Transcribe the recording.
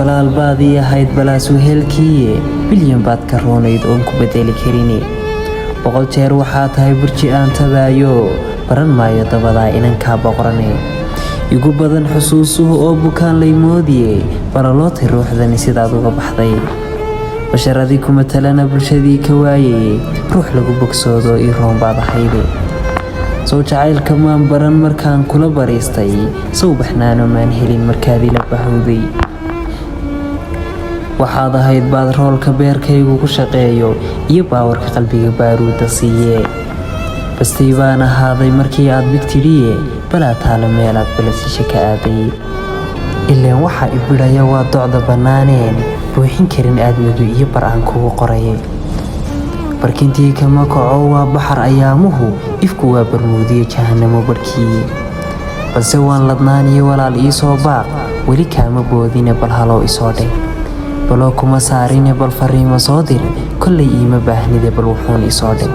balaal baad ii ahayd balaas wehelkiiye bilyan baad ka roonayd oon ku bedeli karini 100 jeer waxaa tahay burji aan tabaayo baran maayo dabadaa inankaa boqorane igu badan xusuusuhu oo bukaan lay moodiyey baralootay ruuxdani sidaad uga baxday basharadii kuma talana bulshadii ka waayay ruux lagu bogsoodo ii roon baad ahayde soo jacaylka maan baran markaan kula bariistay soo baxnaano maan helin markaadii la bahowday waxaad ahayd baad roolka beerkaygu ku shaqeeyo iyo baawarka qalbiga baaruuda siiyee bastay baan ahaaday markii aad bigtidhiye balaa taala meelaad balasisha ka aaday ileen waxaa ibidhaya waa docda bannaaneen buuxin karin aadmigu iyo bar aan kugu qoraye barkintii kama kaco waa baxar ayaamuhu ifku waa barmuudiye jahannamo barhkii balse waan ladnaaniyo walaal ii soo baaq weli kaama boodine bal haloo isoo dheh baloo kuma saarine bal fariimo soo dir kollay iima baahnide bal wuxuun isoo dheh